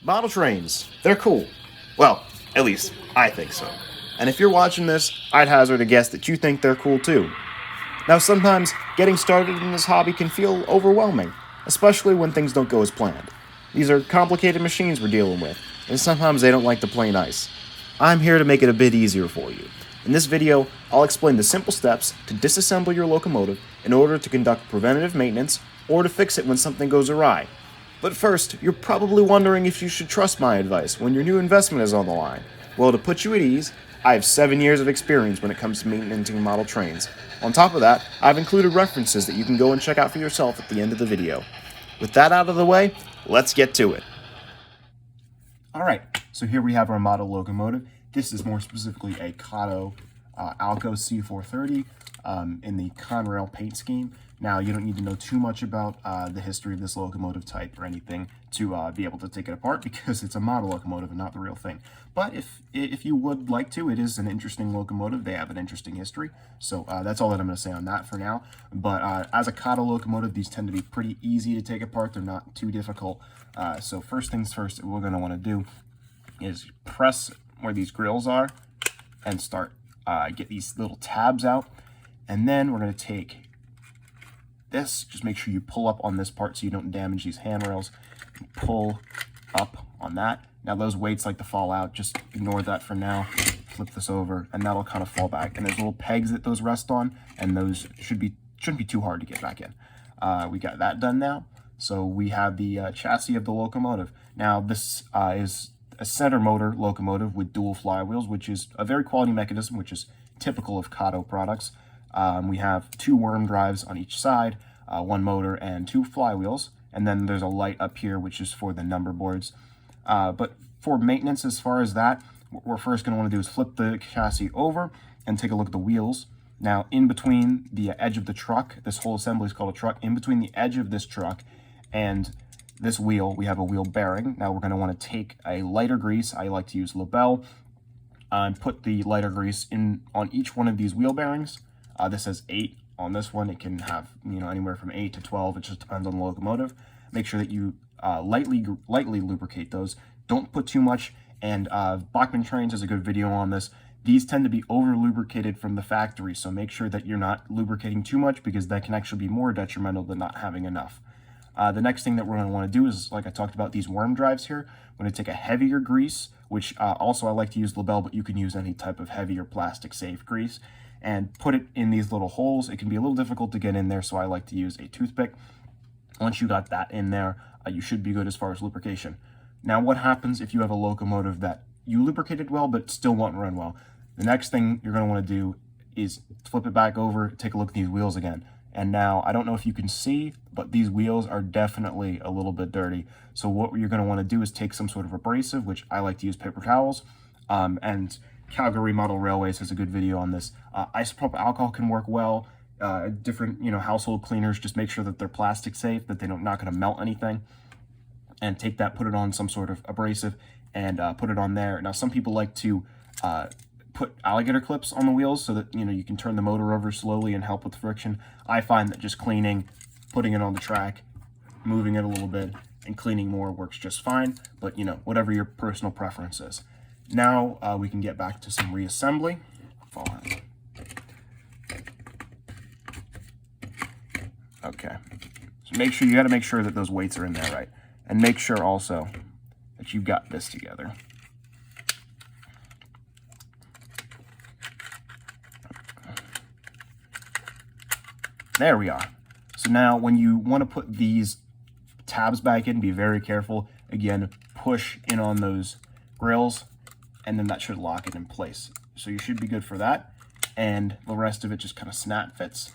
Model trains, they're cool. Well, at least I think so. And if you're watching this, I'd hazard a guess that you think they're cool too. Now, sometimes getting started in this hobby can feel overwhelming, especially when things don't go as planned. These are complicated machines we're dealing with, and sometimes they don't like to play nice. I'm here to make it a bit easier for you. In this video, I'll explain the simple steps to disassemble your locomotive in order to conduct preventative maintenance or to fix it when something goes awry. But first, you're probably wondering if you should trust my advice when your new investment is on the line. Well, to put you at ease, I have 7 years of experience when it comes to maintaining model trains. On top of that, I've included references that you can go and check out for yourself at the end of the video. With that out of the way, let's get to it. Alright, so here we have our model locomotive. This is more specifically a Kato Alco C430 in the Conrail paint scheme. Now, you don't need to know too much about the history of this locomotive type or anything to be able to take it apart because it's a model locomotive and not the real thing. But if you would like to, it is an interesting locomotive. They have an interesting history. So that's all that I'm going to say on that for now. But as a Kato locomotive, these tend to be pretty easy to take apart. They're not too difficult. So first things first, what we're going to want to do is press where these grills are and start get these little tabs out. And then we're going to take this, just make sure you pull up on this part so you don't damage these handrails. Pull up on that. Now those weights like to fall out, just ignore that for now. Flip this over and that'll kind of fall back. And there's little pegs that those rest on, and those shouldn't be too hard to get back in. We got that done now. So we have the chassis of the locomotive. Now this is a center motor locomotive with dual flywheels, which is a very quality mechanism, which is typical of Kato products. We have 2 worm drives on each side, 1 motor and 2 flywheels, and then there's a light up here which is for the number boards. But for maintenance, as far as that, what we're first going to want to do is flip the chassis over and take a look at the wheels. Now, in between the edge of the truck, this whole assembly is called a truck, in between the edge of this truck and this wheel, we have a wheel bearing. Now we're going to want to take a lighter grease, I like to use Lebel, and put the lighter grease in on each one of these wheel bearings. This has 8 on this one. It can have, anywhere from 8 to 12. It just depends on the locomotive. Make sure that you lightly lubricate those. Don't put too much. And Bachmann Trains has a good video on this. These tend to be over lubricated from the factory, so make sure that you're not lubricating too much because that can actually be more detrimental than not having enough. The next thing that we're going to want to do is, like I talked about, these worm drives here. I'm going to take a heavier grease, which also I like to use Lebel, but you can use any type of heavier plastic safe grease, and put it in these little holes. It can be a little difficult to get in there, so I like to use a toothpick. Once you got that in there, you should be good as far as lubrication. Now, what happens if you have a locomotive that you lubricated well but still won't run well? The next thing you're going to want to do is flip it back over, take a look at these wheels again. And now, I don't know if you can see, but these wheels are definitely a little bit dirty. So what you're going to want to do is take some sort of abrasive, which I like to use paper towels, and Calgary Model Railways has a good video on this. Isopropyl alcohol can work well. Different, household cleaners, just make sure that they're plastic safe, that they're not going to melt anything. And take that, put it on some sort of abrasive, and put it on there. Now, some people like to put alligator clips on the wheels so that, you can turn the motor over slowly and help with the friction. I find that just cleaning, putting it on the track, moving it a little bit, and cleaning more works just fine. But, whatever your personal preference is. Now we can get back to some reassembly. Okay, so you got to make sure that those weights are in there right, and make sure also that you've got this together. There we are. So now when you want to put these tabs back in, be very careful. Again, push in on those grills, and then that should lock it in place. So you should be good for that, and the rest of it just kind of snap fits.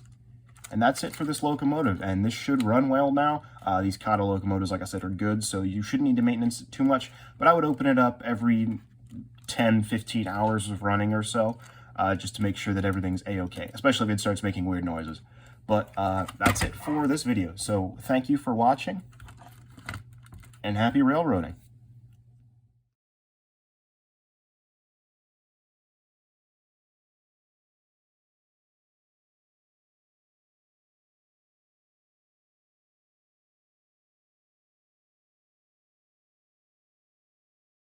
And that's it for this locomotive, and this should run well now. These Kato locomotives, like I said, are good, so you shouldn't need to maintenance it too much, but I would open it up every 10-15 hours of running or so, just to make sure that everything's a-okay, especially if it starts making weird noises. But that's it for this video, so thank you for watching, and happy railroading.